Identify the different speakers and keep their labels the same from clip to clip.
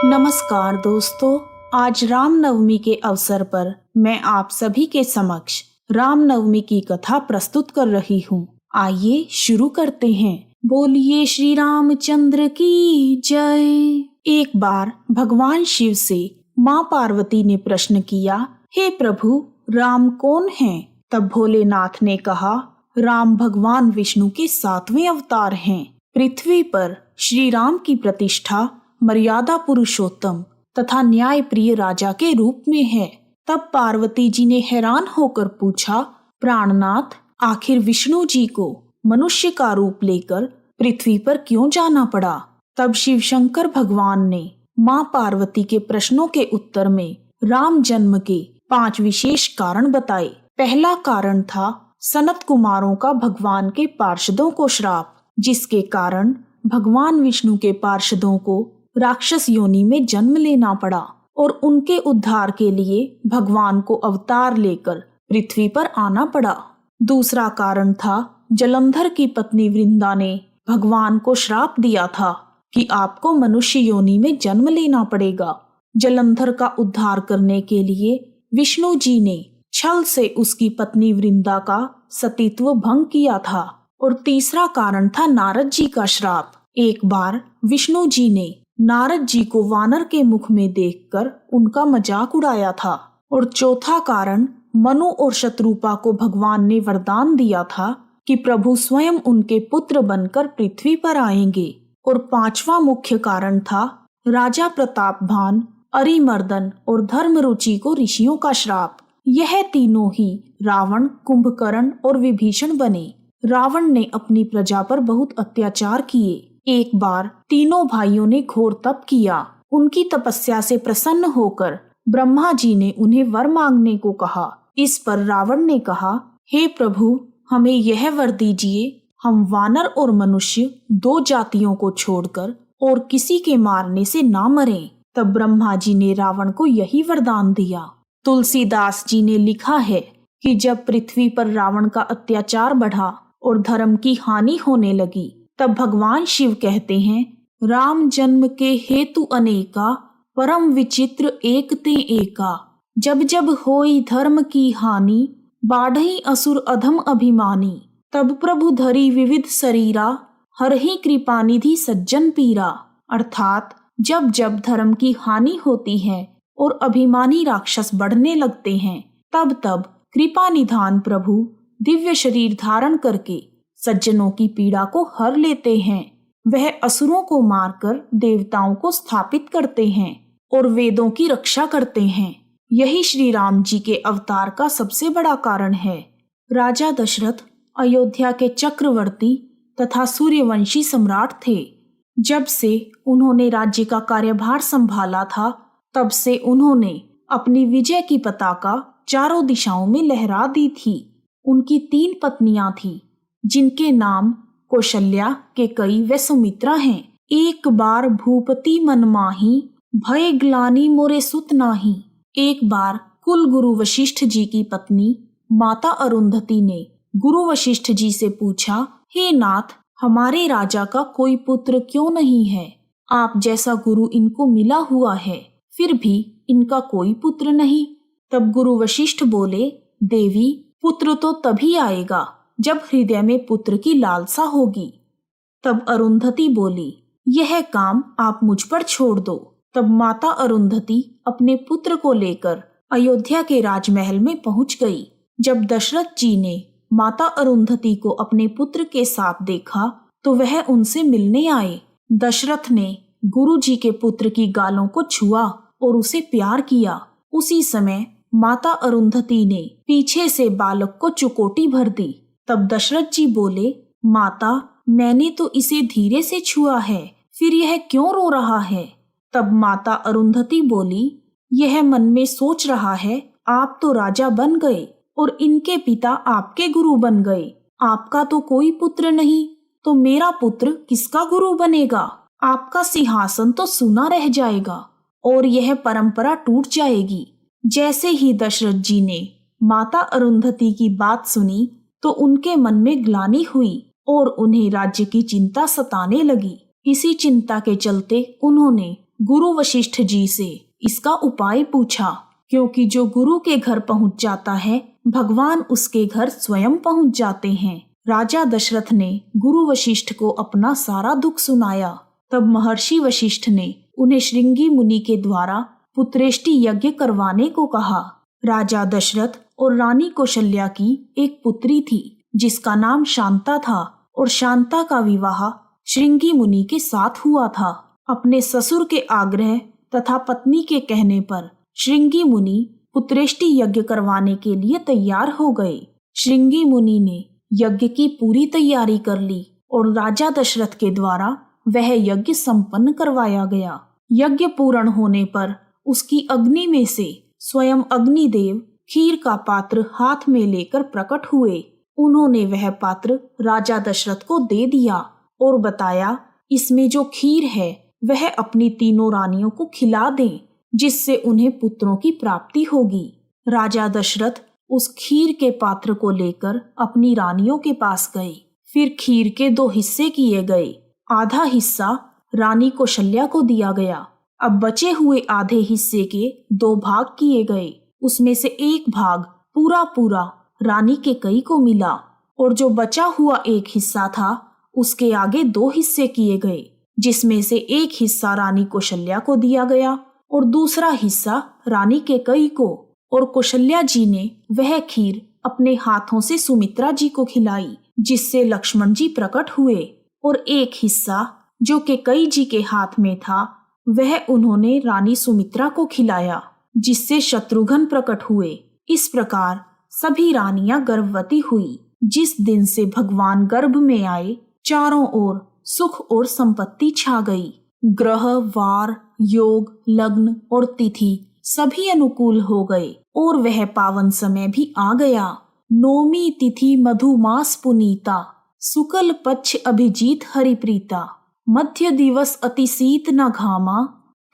Speaker 1: नमस्कार दोस्तों, आज रामनवमी के अवसर पर मैं आप सभी के समक्ष रामनवमी की कथा प्रस्तुत कर रही हूँ। आइए शुरू करते हैं। बोलिए श्री रामचंद्र की जय। एक बार भगवान शिव से माँ पार्वती ने प्रश्न किया, हे प्रभु, राम कौन हैं? तब भोलेनाथ ने कहा, राम भगवान विष्णु के 7वें अवतार हैं। पृथ्वी पर श्री राम की प्रतिष्ठा मर्यादा पुरुषोत्तम तथा न्याय प्रिय राजा के रूप में है। तब पार्वती जी ने हैरान होकर पूछा, प्राणनाथ, आखिर विष्णु जी को मनुष्य का रूप लेकर पृथ्वी पर क्यों जाना पड़ा? तब शिव शंकर भगवान ने माँ पार्वती के प्रश्नों के उत्तर में राम जन्म के 5 विशेष कारण बताए। पहला कारण था सनत कुमारों का भगवान के पार्षदों को श्राप, जिसके कारण भगवान विष्णु के पार्षदों को राक्षस योनि में जन्म लेना पड़ा और उनके उद्धार के लिए भगवान को अवतार लेकर पृथ्वी पर आना पड़ा। दूसरा कारण था जलंधर की पत्नी वृंदा ने भगवान को श्राप दिया था कि आपको मनुष्य योनि में जन्म लेना पड़ेगा। जलंधर का उद्धार करने के लिए विष्णु जी ने छल से उसकी पत्नी वृंदा का सतीत्व भंग किया था। और तीसरा कारण था नारद जी का श्राप। एक बार विष्णु जी ने नारद जी को वानर के मुख में देखकर उनका मजाक उड़ाया था। और चौथा कारण, मनु और शत्रुपा को भगवान ने वरदान दिया था कि प्रभु स्वयं उनके पुत्र बनकर पृथ्वी पर आएंगे। और पांचवा मुख्य कारण था राजा प्रतापभान, अरिमर्दन और धर्मरुचि को ऋषियों का श्राप। यह तीनों ही रावण, कुंभकर्ण और विभीषण बने। रावण ने अपनी प्रजा पर बहुत अत्याचार किए। एक बार तीनों भाइयों ने घोर तप किया। उनकी तपस्या से प्रसन्न होकर ब्रह्मा जी ने उन्हें वर मांगने को कहा। इस पर रावण ने कहा, हे प्रभु, हमें यह वर दीजिए, हम वानर और मनुष्य 2 जातियों को छोड़कर और किसी के मारने से ना मरें। तब ब्रह्मा जी ने रावण को यही वरदान दिया। तुलसीदास जी ने लिखा है कि जब पृथ्वी पर रावण का अत्याचार बढ़ा और धर्म की हानि होने लगी, तब भगवान शिव कहते हैं, राम जन्म के हेतु अनेका, परम विचित्र एक ते एका। जब जब होई धर्म की हानि, बाढ़ई असुर अधम अभिमानी। तब प्रभु धरी विविध शरीरा, हरहि कृपा निधि सज्जन पीरा। अर्थात जब जब धर्म की हानि होती है और अभिमानी राक्षस बढ़ने लगते हैं, तब तब कृपा निधान प्रभु दिव्य शरीर धारण करके सज्जनों की पीड़ा को हर लेते हैं। वह असुरों को मारकर देवताओं को स्थापित करते हैं और वेदों की रक्षा करते हैं। यही श्री राम जी के अवतार का सबसे बड़ा कारण है। राजा दशरथ अयोध्या के चक्रवर्ती तथा सूर्यवंशी सम्राट थे। जब से उन्होंने राज्य का कार्यभार संभाला था, तब से उन्होंने अपनी विजय की पताका चारों दिशाओं में लहरा दी थी। उनकी 3 पत्नियां थीं, जिनके नाम कौशल्या, केकई व सुमित्रा हैं। एक बार भूपति मन माही, भय ग्लानि मोरे सुत नाही। एक बार कुल गुरु वशिष्ठ जी की पत्नी माता अरुंधति ने गुरु वशिष्ठ जी से पूछा, हे नाथ, हमारे राजा का कोई पुत्र क्यों नहीं है? आप जैसा गुरु इनको मिला हुआ है, फिर भी इनका कोई पुत्र नहीं। तब गुरु वशिष्ठ बोले, देवी, पुत्र तो तभी आएगा जब हृदय में पुत्र की लालसा होगी। तब अरुंधति बोली, यह काम आप मुझ पर छोड़ दो। तब माता अरुंधति अपने पुत्र को लेकर अयोध्या के राजमहल में पहुंच गई। जब दशरथ जी ने माता अरुंधति को अपने पुत्र के साथ देखा, तो वह उनसे मिलने आए। दशरथ ने गुरु जी के पुत्र की गालों को छुआ और उसे प्यार किया। उसी समय माता अरुंधति ने पीछे से बालक को चुकोटी भर दी। तब दशरथ जी बोले, माता, मैंने तो इसे धीरे से छुआ है, फिर यह क्यों रो रहा है? तब माता अरुंधति बोली, यह मन में सोच रहा है, आप तो राजा बन गए और इनके पिता आपके गुरु बन गए। आपका तो कोई पुत्र नहीं, तो मेरा पुत्र किसका गुरु बनेगा? आपका सिंहासन तो सूना रह जाएगा और यह परंपरा टूट जाएगी। जैसे ही दशरथ जी ने माता अरुंधति की बात सुनी, तो उनके मन में ग्लानि हुई और उन्हें राज्य की चिंता सताने लगी। इसी चिंता के चलते उन्होंने गुरु वशिष्ठ जी से इसका उपाय पूछा, क्योंकि जो गुरु के घर पहुंच जाता है भगवान उसके घर स्वयं पहुंच जाते हैं। राजा दशरथ ने गुरु वशिष्ठ को अपना सारा दुख सुनाया। तब महर्षि वशिष्ठ ने उन्हें श्रृंगी मुनि के द्वारा पुत्रेष्टि यज्ञ करवाने को कहा। राजा दशरथ और रानी कौशल्या की एक पुत्री थी जिसका नाम शांता था, और शांता का विवाह श्रृंगी मुनि के साथ हुआ था। अपने ससुर के आग्रह तथा पत्नी के कहने पर श्रृंगी मुनि पुत्रेष्टि यज्ञ करवाने के लिए तैयार हो गए। श्रृंगी मुनि ने यज्ञ की पूरी तैयारी कर ली और राजा दशरथ के द्वारा वह यज्ञ संपन्न करवाया गया। यज्ञ पूर्ण होने पर उसकी अग्नि में से स्वयं अग्निदेव खीर का पात्र हाथ में लेकर प्रकट हुए। उन्होंने वह पात्र राजा दशरथ को दे दिया और बताया, इसमें जो खीर है वह अपनी तीनों रानियों को खिला दें, जिससे उन्हें पुत्रों की प्राप्ति होगी। राजा दशरथ उस खीर के पात्र को लेकर अपनी रानियों के पास गए। फिर खीर के 2 हिस्से किए गए। आधा हिस्सा रानी कौशल्या को दिया गया। अब बचे हुए आधे हिस्से के 2 भाग किए गए। उसमें से एक भाग पूरा रानी केकई को मिला, और जो बचा हुआ एक हिस्सा था उसके आगे 2 हिस्से किए गए, जिसमें से एक हिस्सा रानी कौशल्या को दिया गया और दूसरा हिस्सा रानी केकई को। और कौशल्या जी ने वह खीर अपने हाथों से सुमित्रा जी को खिलाई, जिससे लक्ष्मण जी प्रकट हुए। और एक हिस्सा जो केकई जी के हाथ में था वह उन्होंने रानी सुमित्रा को खिलाया, जिससे शत्रुघ्न प्रकट हुए। इस प्रकार सभी रानियां गर्भवती हुई। जिस दिन से भगवान गर्भ में आए चारों ओर सुख और संपत्ति छा गई। ग्रह, वार, योग, लग्न और तिथि सभी अनुकूल हो गए और वह पावन समय भी आ गया। 9वीं तिथि मधुमास पुनीता, शुक्ल पक्ष अभिजीत हरिप्रीता, मध्य दिवस अति शीत न घामा,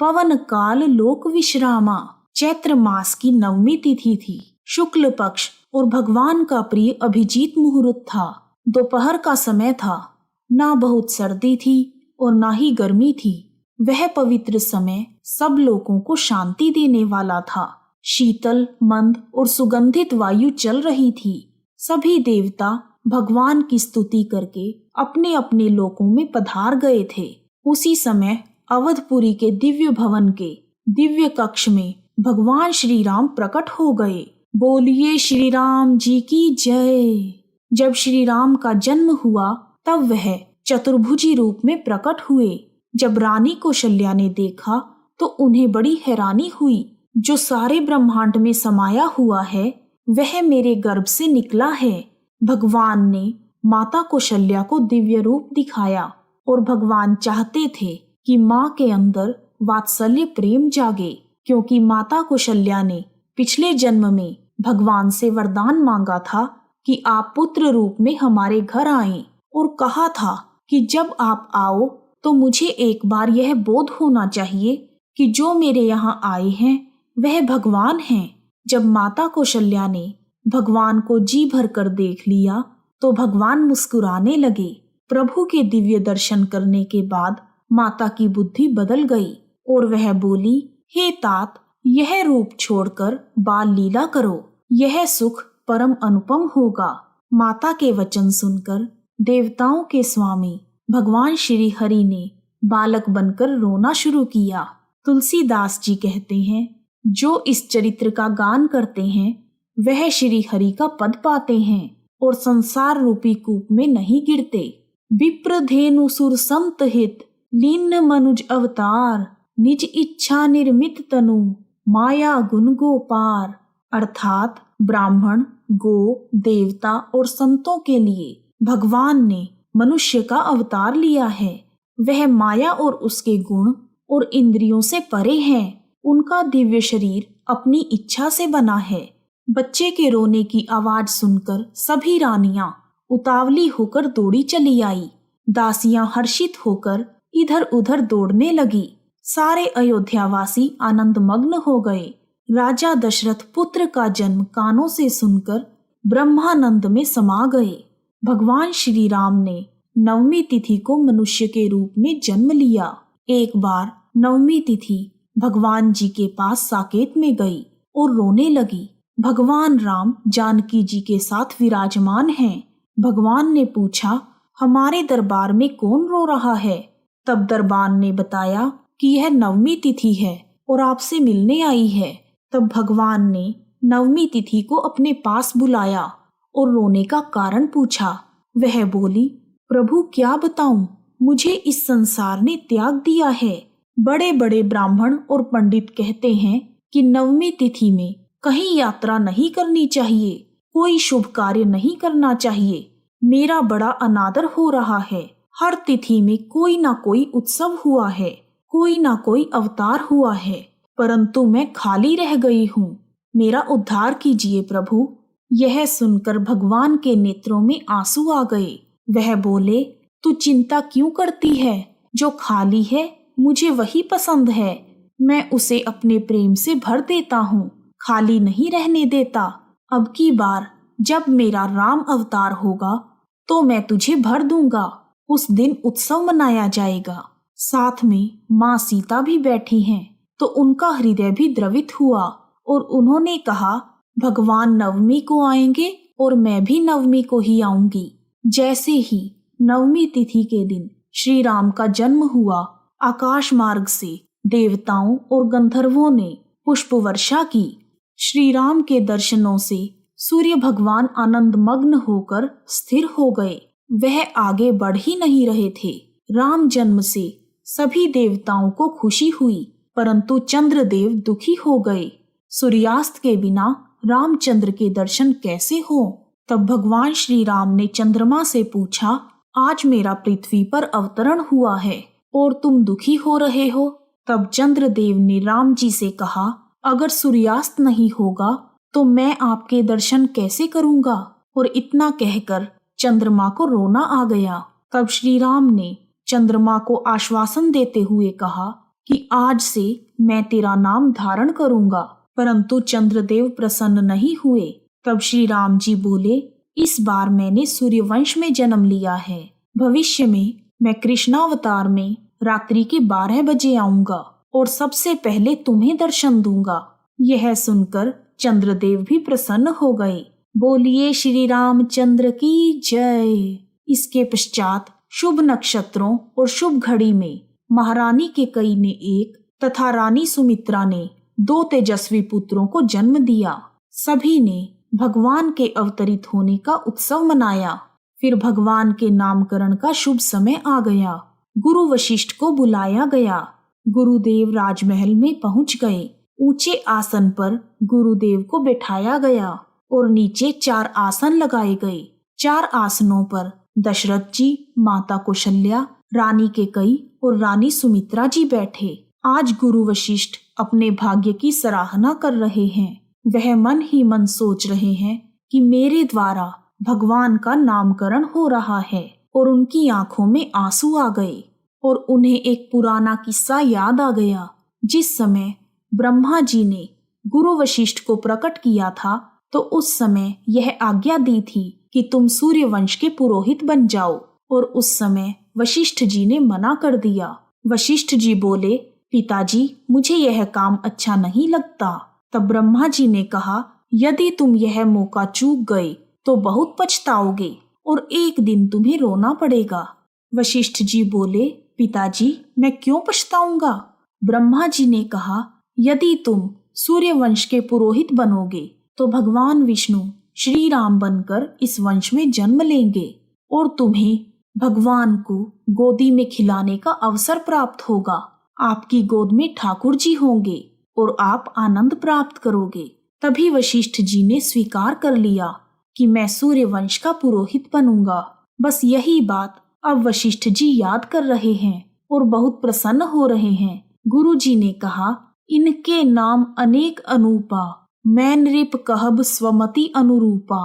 Speaker 1: पवन काल लोक विश्रामा। चैत्र मास की 9वीं तिथि थी। शुक्ल पक्ष और भगवान का प्रिय अभिजीत मुहूर्त था। दोपहर का समय था। ना बहुत सर्दी थी और ना ही गर्मी थी। वह पवित्र समय सब लोगों को शांति देने वाला था। शीतल, मंद और सुगंधित वायु चल रही थी। सभी देवता भगवान की स्तुति करके अपने अपने लोकों में पधार गए थे। उसी समय अवधपुरी के दिव्य भवन के दिव्य कक्ष में भगवान श्री राम प्रकट हो गए। बोलिए श्री राम जी की जय। जब श्री राम का जन्म हुआ तब वह चतुर्भुजी रूप में प्रकट हुए। जब रानी कौशल्या ने देखा तो उन्हें बड़ी हैरानी हुई। जो सारे ब्रह्मांड में समाया हुआ है वह मेरे गर्भ से निकला है। भगवान ने माता कौशल्या को दिव्य रूप दिखाया और भगवान चाहते थे कि माँ के अंदर वात्सल्य प्रेम जागे, क्योंकि माता कौशल्या ने पिछले जन्म में भगवान से वरदान मांगा था कि आप पुत्र रूप में हमारे घर आएं, और कहा था कि जब आप आओ तो मुझे एक बार यह बोध होना चाहिए कि जो मेरे यहाँ आए हैं वह भगवान हैं। जब माता कौशल्या ने भगवान को जी भर कर देख लिया तो भगवान मुस्कुराने लगे। प्रभु के दिव्य दर्शन करने के बाद माता की बुद्धि बदल गई और वह बोली, हे तात, यह रूप छोड़कर बाल लीला करो, यह सुख परम अनुपम होगा। माता के वचन सुनकर देवताओं के स्वामी भगवान श्री हरि ने बालक बनकर रोना शुरू किया। तुलसीदास जी कहते हैं, जो इस चरित्र का गान करते हैं वह श्री हरि का पद पाते हैं और संसार रूपी कूप में नहीं गिरते। विप्र धेनु सुर संत हित, लीन मनुज अवतार, निज इच्छा निर्मित तनु, माया गुण गोपार। अर्थात ब्राह्मण, गो, देवता और संतों के लिए भगवान ने मनुष्य का अवतार लिया है। वह माया और उसके गुण और इंद्रियों से परे हैं। उनका दिव्य शरीर अपनी इच्छा से बना है। बच्चे के रोने की आवाज सुनकर सभी रानियां उतावली होकर दौड़ी चली आई। दासियां हर्षित होकर इधर उधर दौड़ने लगी। सारे अयोध्यावासी आनंद मग्न हो गए। राजा दशरथ पुत्र का जन्म कानों से सुनकर ब्रह्मानंद में समा गए। भगवान श्री राम ने 9वीं तिथि को मनुष्य के रूप में जन्म लिया। एक बार नवमी तिथि भगवान जी के पास साकेत में गई और रोने लगी। भगवान राम जानकी जी के साथ विराजमान हैं। भगवान ने पूछा, हमारे दरबार में कौन रो रहा है? तब दरबार ने बताया कि यह नवमी तिथि है और आपसे मिलने आई है। तब भगवान ने नवमी तिथि को अपने पास बुलाया और रोने का कारण पूछा। वह बोली, प्रभु क्या बताऊं, मुझे इस संसार ने त्याग दिया है। बड़े बड़े ब्राह्मण और पंडित कहते हैं कि नवमी तिथि में कहीं यात्रा नहीं करनी चाहिए, कोई शुभ कार्य नहीं करना चाहिए। मेरा बड़ा अनादर हो रहा है। हर तिथि में कोई ना कोई उत्सव हुआ है, कोई ना कोई अवतार हुआ है, परंतु मैं खाली रह गई हूँ। मेरा उद्धार कीजिए प्रभु। यह सुनकर भगवान के नेत्रों में आंसू आ गए। वह बोले, तू चिंता क्यों करती है? जो खाली है मुझे वही पसंद है। मैं उसे अपने प्रेम से भर देता हूँ, खाली नहीं रहने देता। अब की बार जब मेरा राम अवतार होगा तो मैं तुझे भर दूंगा। उस दिन उत्सव मनाया जाएगा। साथ में माँ सीता भी बैठी हैं, तो उनका हृदय भी द्रवित हुआ और उन्होंने कहा, भगवान नवमी को आएंगे और मैं भी नवमी को ही आऊंगी। जैसे ही नवमी तिथि के दिन श्री राम का जन्म हुआ, आकाश मार्ग से देवताओं और गंधर्वों ने पुष्प वर्षा की। श्री राम के दर्शनों से सूर्य भगवान आनंद मग्न होकर स्थिर हो गए। वह आगे बढ़ ही नहीं रहे थे। राम जन्म से सभी देवताओं को खुशी हुई, परंतु चंद्रदेव दुखी हो गए। सूर्यास्त के बिना रामचंद्र के दर्शन कैसे हो? तब भगवान श्री राम ने चंद्रमा से पूछा, आज मेरा पृथ्वी पर अवतरण हुआ है और तुम दुखी हो रहे हो। तब चंद्रदेव ने राम जी से कहा, अगर सूर्यास्त नहीं होगा तो मैं आपके दर्शन कैसे करूंगा? और इतना कहकर चंद्रमा को रोना आ गया। तब श्री राम ने चंद्रमा को आश्वासन देते हुए कहा कि आज से मैं तेरा नाम धारण करूंगा, परंतु चंद्रदेव प्रसन्न नहीं हुए। तब श्री राम जी बोले, इस बार मैंने सूर्यवंश में जन्म लिया है। भविष्य में मैं कृष्णावतार में रात्रि के 12 बजे आऊंगा और सबसे पहले तुम्हें दर्शन दूंगा। यह सुनकर चंद्रदेव भी प्रसन्न हो गए। बोलिए श्री रामचंद्र की जय। इसके पश्चात शुभ नक्षत्रों और शुभ घड़ी में महारानी केकई ने एक तथा रानी सुमित्रा ने 2 तेजस्वी पुत्रों को जन्म दिया। सभी ने भगवान के अवतरित होने का उत्सव मनाया। फिर भगवान के नामकरण का शुभ समय आ गया। गुरु वशिष्ठ को बुलाया गया। गुरुदेव राजमहल में पहुंच गए। ऊंचे आसन पर गुरुदेव को बिठाया गया और नीचे 4 आसन लगाए गए। 4 आसनों पर दशरथ जी, माता कौशल्या, रानी केकई और रानी सुमित्रा जी बैठे। आज गुरु वशिष्ठ अपने भाग्य की सराहना कर रहे हैं। वह मन ही मन सोच रहे हैं कि मेरे द्वारा भगवान का नामकरण हो रहा है। और उनकी आंखों में आंसू आ गए और उन्हें एक पुराना किस्सा याद आ गया। जिस समय ब्रह्मा जी ने गुरु वशिष्ठ को प्रकट किया था, तो उस समय यह आज्ञा दी थी कि तुम सूर्यवंश के पुरोहित बन जाओ, और उस समय वशिष्ठ जी ने मना कर दिया। वशिष्ठ जी बोले, पिताजी मुझे यह काम अच्छा नहीं लगता। तब ब्रह्मा जी ने कहा, यदि तुम यह मौका चूक गए तो बहुत पछताओगे और एक दिन तुम्हें रोना पड़ेगा। वशिष्ठ जी बोले, पिताजी मैं क्यों पछताऊंगा? ब्रह्मा जी ने कहा, यदि तुम सूर्यवंश के पुरोहित बनोगे तो भगवान विष्णु श्री राम बनकर इस वंश में जन्म लेंगे और तुम्हें भगवान को गोदी में खिलाने का अवसर प्राप्त होगा। आपकी गोद में ठाकुर जी होंगे और आप आनंद प्राप्त करोगे। तभी वशिष्ठ जी ने स्वीकार कर लिया कि मैं सूर्यवंश का पुरोहित बनूंगा। बस यही बात अब वशिष्ठ जी याद कर रहे हैं और बहुत प्रसन्न हो रहे हैं। गुरु जी ने कहा, इनके नाम अनेक अनूपा, मैं नृप कहब स्वमति अनुरूपा।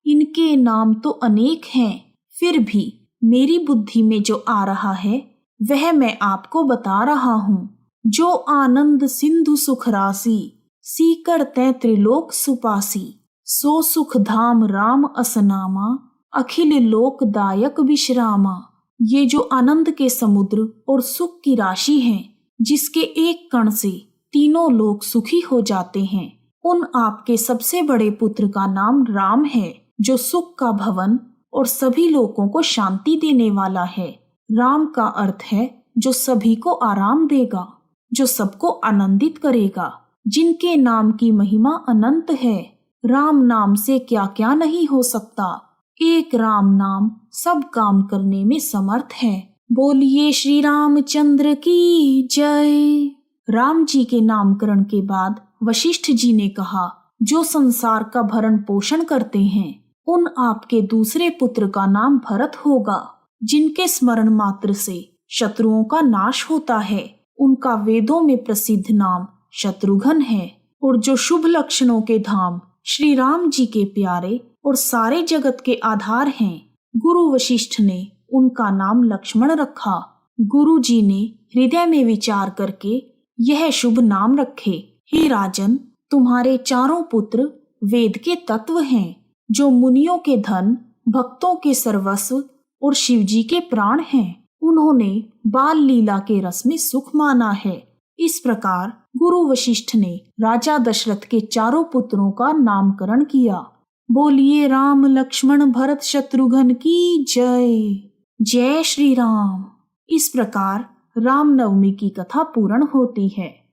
Speaker 1: इनके नाम तो अनेक हैं, फिर भी मेरी बुद्धि में जो आ रहा है वह मैं आपको बता रहा हूँ। जो आनंद सिंधु सुख राशि, सीकर तै त्रिलोक सुपासी। सो सुख धाम राम असनामा, अखिल लोकदायक विश्रामा। ये जो आनंद के समुद्र और सुख की राशि हैं, जिसके एक कण से तीनों लोग सुखी हो जाते हैं। उन आपके सबसे बड़े पुत्र का नाम राम है, जो सुख का भवन और सभी लोगों को शांति देने वाला है। राम का अर्थ है जो सभी को आराम देगा, जो सबको आनंदित करेगा, जिनके नाम की महिमा अनंत है। राम नाम से क्या क्या नहीं हो सकता। एक राम नाम सब काम करने में समर्थ है। बोलिए श्री रामचंद्र की जय। राम जी के नामकरण के बाद वशिष्ठ जी ने कहा, जो संसार का भरण पोषण करते हैं, उन आपके दूसरे पुत्र का नाम भरत होगा, जिनके स्मरण मात्र से शत्रुओं का नाश होता है। उनका वेदों में प्रसिद्ध नाम शत्रुघ्न है, और जो शुभ लक्षणों के धाम श्री राम जी के प्यारे और सारे जगत के आधार हैं, गुरु वशिष्ठ ने उनका नाम लक्ष्मण रखा। गुरु जी ने हृदय में विचार करके यह शुभ नाम रखे। हे राजन, तुम्हारे चारों पुत्र वेद के तत्व हैं, जो मुनियों के धन, भक्तों के सर्वस्व और शिवजी के प्राण हैं। उन्होंने बाल लीला के रस में सुख माना है। इस प्रकार गुरु वशिष्ठ ने राजा दशरथ के चारों पुत्रों का नामकरण किया। बोलिए राम लक्ष्मण भरत शत्रुघ्न की जय। जय श्री राम। इस प्रकार रामनवमी की कथा पूर्ण होती है।